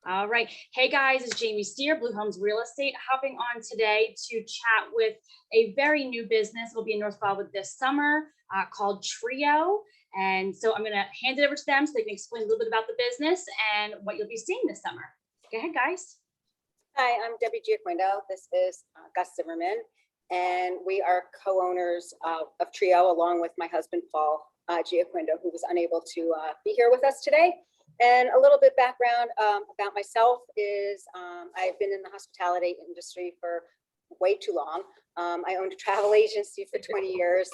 All right. Hey guys, it's Jamie Steere, Blue Homes Real Estate, hopping on today to chat with a very new business. It'll be in North Wildwood this summer called Trio. And so I'm going to hand it over to them so they can explain a little bit about the business and what you'll be seeing this summer. Go ahead, guys. Hi, I'm Debbie Giaquindo. This is Gus Zimmerman, and we are co-owners of Trio along with my husband, Paul Giaquindo, who was unable to be here with us today. And a little bit background about myself is I've been in the hospitality industry for way too long. I owned a travel agency for 20 years,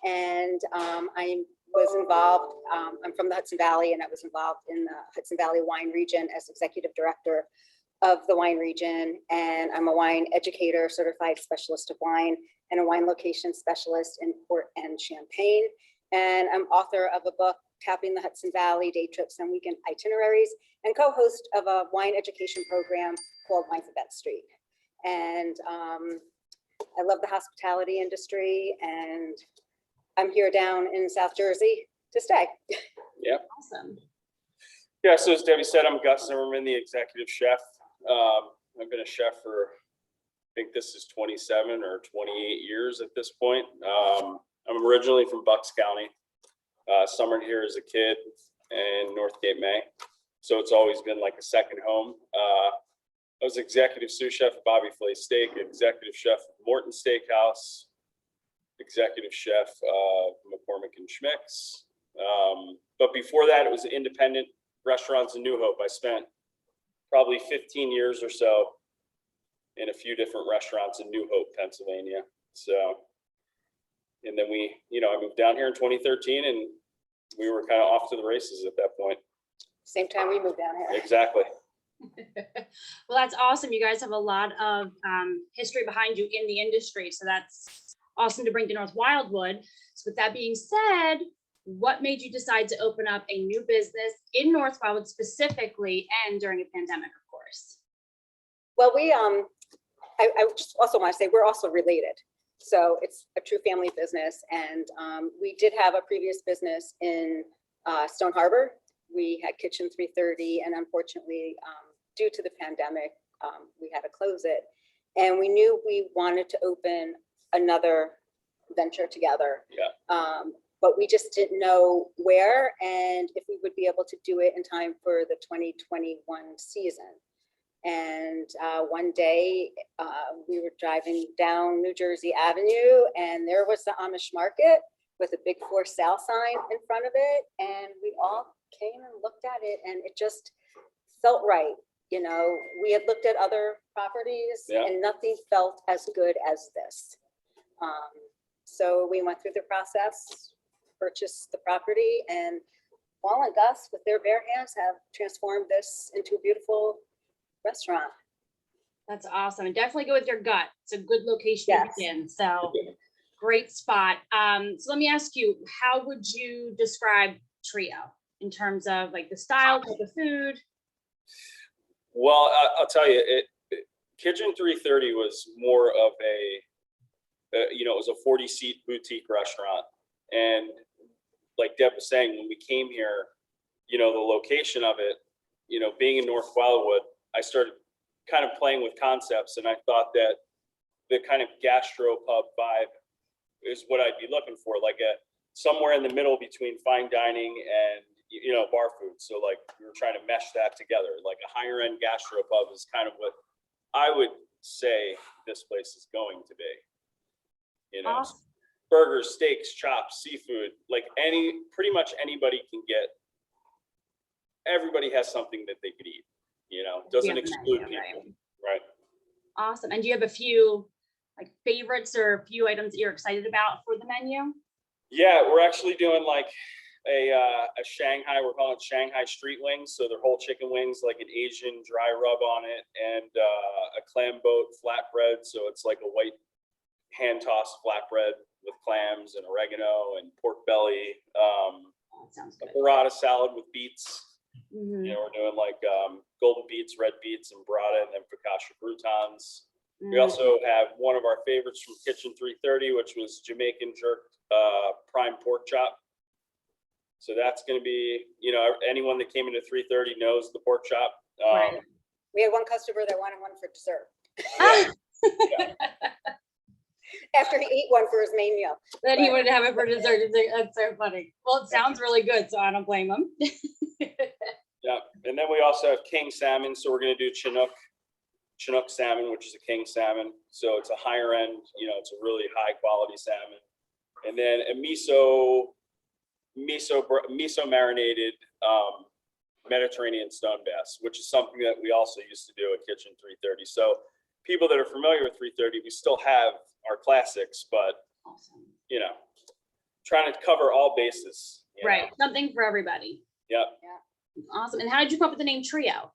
and I was involved, I'm from the Hudson Valley, and I was involved in the Hudson Valley wine region as executive director of the wine region. And I'm a wine educator, certified specialist of wine, and a wine location specialist in port and champagne. And I'm author of a book, Tapping the Hudson Valley, Day Trips and Weekend Itineraries, and co-host of a wine education program called Wine for Bet Street. And I love the hospitality industry, and I'm here down in South Jersey to stay. Yeah. Awesome. Yeah, so as Debbie said, I'm Gus Zimmerman, the executive chef. I've been a chef for, I think this is 27 or 28 years at this point. I'm originally from Bucks County. Summered here as a kid in Northgate, May. So it's always been like a second home. I was executive sous chef at Bobby Flay Steak, executive chef at Morton Steakhouse, executive chef McCormick and Schmick's. But before that, it was independent restaurants in New Hope. I spent probably 15 years or so in a few different restaurants in New Hope, Pennsylvania. So, and then I moved down here in 2013, and we were kind of off to the races at that point. Same time we moved down here. Exactly. Well, that's awesome. You guys have a lot of history behind you in the industry. So that's awesome to bring to North Wildwood. So with that being said, what made you decide to open up a new business in North Wildwood specifically, and during a pandemic, of course? Well, I just also want to say we're also related. So it's a true family business. And we did have a previous business in Stone Harbor. We had Kitchen 330, and unfortunately, due to the pandemic, we had to close it. And we knew we wanted to open another venture together. Yeah. But we just didn't know where and if we would be able to do it in time for the 2021 season. And one day we were driving down New Jersey Avenue, and there was the Amish market with a big for sale sign in front of it. And we all came and looked at it, and it just felt right. You know, we had looked at other properties, Yeah. and nothing felt as good as this. So we went through the process, purchased the property, and Paul and Gus, with their bare hands, have transformed this into a beautiful restaurant. That's awesome. And definitely go with your gut. It's a good location Yes. to begin. So great spot. So let me ask you, how would you describe Trio in terms of like the style, type of food? Well, I'll tell you, Kitchen 330 was more of it was a 40-seat boutique restaurant. And like Deb was saying, when we came here, the location of it, being in North Wildwood, I started kind of playing with concepts, and I thought that the kind of gastro pub vibe is what I'd be looking for, like somewhere in the middle between fine dining and bar food. So like we were trying to mesh that together. Like a higher end gastro pub is kind of what I would say this place is going to be. Awesome. Burgers, steaks, chops, seafood, like pretty much anybody can get. Everybody has something that they could eat. Doesn't exclude people, right? Awesome. And do you have a few like favorites or a few items that you're excited about for the menu? Yeah, we're actually doing like a Shanghai, we're calling it Shanghai street wings. So they're whole chicken wings, like an Asian dry rub on it, and a clam boat flatbread. So it's like a white hand tossed flatbread with clams and oregano and pork belly. That sounds A good. burrata salad with beets. Mhm. We're doing like golden beets, red beets, and burrata, and then focaccia croutons. We Mm. also have one of our favorites from Kitchen 330, which was Jamaican jerked prime pork chop. So that's going to be, anyone that came into 330 knows the pork chop. Right. We had one customer that wanted one for dessert Ah, after he ate one for his main meal. then he would have it for dessert. That's so funny. Well, it sounds really good, so I don't blame him. Yeah, and then we also have king salmon, so we're gonna do Chinook salmon, which is a king salmon. So it's a higher end, it's a really high quality salmon. And then a miso marinated Mediterranean stone bass, which is something that we also used to do at Kitchen 330. So people that are familiar with 330, we still have our classics, but Awesome. trying to cover all bases. Right, something for everybody. Yep. Awesome. And how did you come up with the name Trio?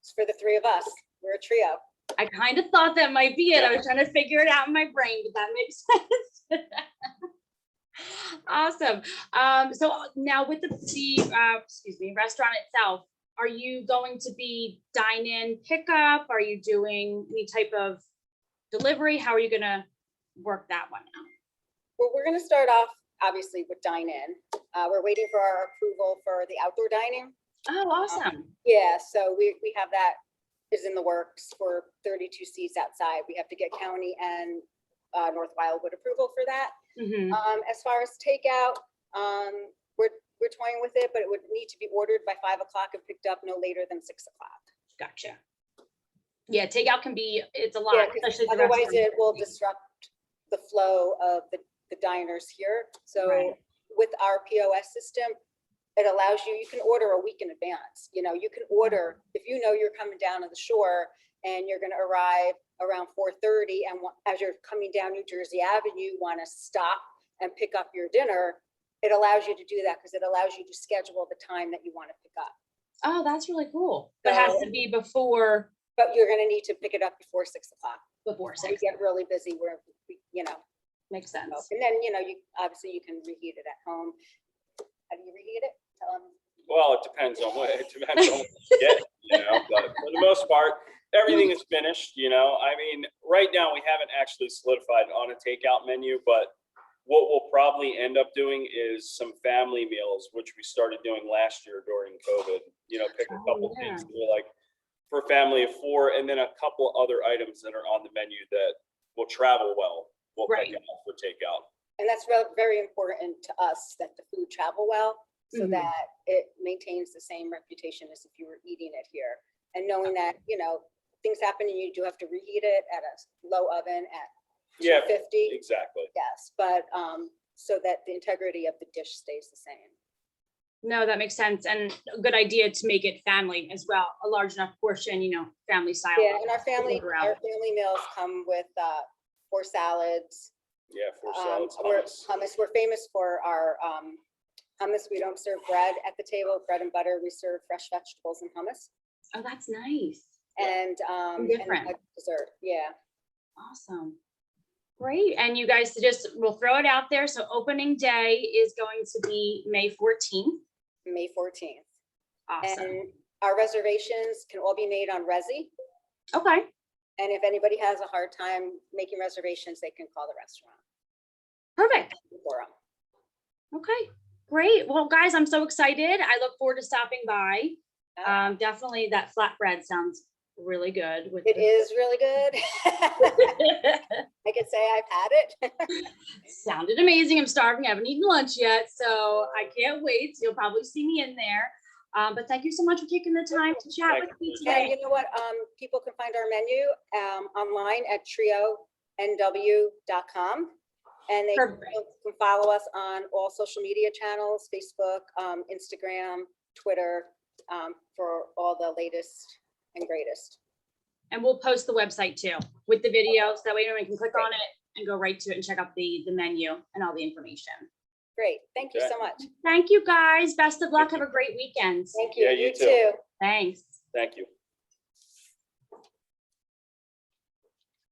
It's for the three of us. We're a trio. I kind of thought that might be it. I was trying to figure it out in my brain, but that makes sense. Awesome. So now with the restaurant itself, are you going to be dine-in pickup? Are you doing any type of delivery? How are you gonna work that one out? Well, we're gonna start off obviously with dine-in. We're waiting for our approval for the outdoor dining. Oh, awesome. Yeah, so we have that is in the works for 32 seats outside. We have to get county and North Wildwood approval for that. Mhm. As far as takeout, we're toying with it, but it would need to be ordered by 5 o'clock and picked up no later than 6 o'clock. Gotcha. Yeah, takeout can be, it's a Yeah, lot, 'cause especially the otherwise restaurant. it will disrupt the flow of the diners here. So Right. with our POS system, it allows you can order a week in advance. You can order, if you're coming down to the shore and you're gonna arrive around 4:30 and as you're coming down New Jersey Avenue, want to stop and pick up your dinner, it allows you to do that because it allows you to schedule the time that you want to pick up. Oh, that's really cool. But it has to be before But you're gonna need to pick it up before 6 o'clock. We 6. get really busy where, Makes sense. and then, you obviously you can reheat it at home. How do you reheat it? Tell them. Well, it depends on what you get, but for the most part, everything is finished, I mean, right now we haven't actually solidified on a takeout menu, but what we'll probably end up doing is some family meals, which we started doing last year during COVID, pick a couple things that are like for a family of 4, and then a couple other items that are on the menu that will travel well. We'll pick out for takeout. And that's very important to us that the food travel well, so Mhm. that it maintains the same reputation as if you were eating it here. And knowing that, things happen and you do have to reheat it at a low oven at 250. Exactly. Yes, but so that the integrity of the dish stays the same. No, that makes sense. And a good idea to make it family as well. A large enough portion, family style. Yeah, and our family order out. meals come with 4 salads. Yeah, 4 salads, Hummus. We're famous for our hummus. We don't serve bread at the table, bread and butter. We serve fresh vegetables and hummus. Oh, that's nice. And Different. like dessert. Yeah. Awesome. Great. And you guys we'll throw it out there. So opening day is going to be May 14th. May 14th. Awesome. And our reservations can all be made on Resi. Okay. And if anybody has a hard time making reservations, they can call the restaurant. Perfect. For 'em. Okay. Great. Well, guys, I'm so excited. I look forward to stopping by. Definitely that flatbread sounds really good. It is really good. I could say I've had it. Sounded amazing. I'm starving. I haven't eaten lunch yet, so I can't wait. You'll probably see me in there. But thank you so much for taking the time to chat with me And today. you know what? People can find our menu online at trio.nw.com. And they can follow us on all social media channels, Facebook, Instagram, Twitter, for all the latest and greatest. And we'll post the website too with the video, so that way anyone can click on it and go right to it and check out the menu and all the information. Great. Thank you so much. Thank you, guys. Best of luck. Have a great weekend. Thank you. Yeah, you too. Thanks. Thank you.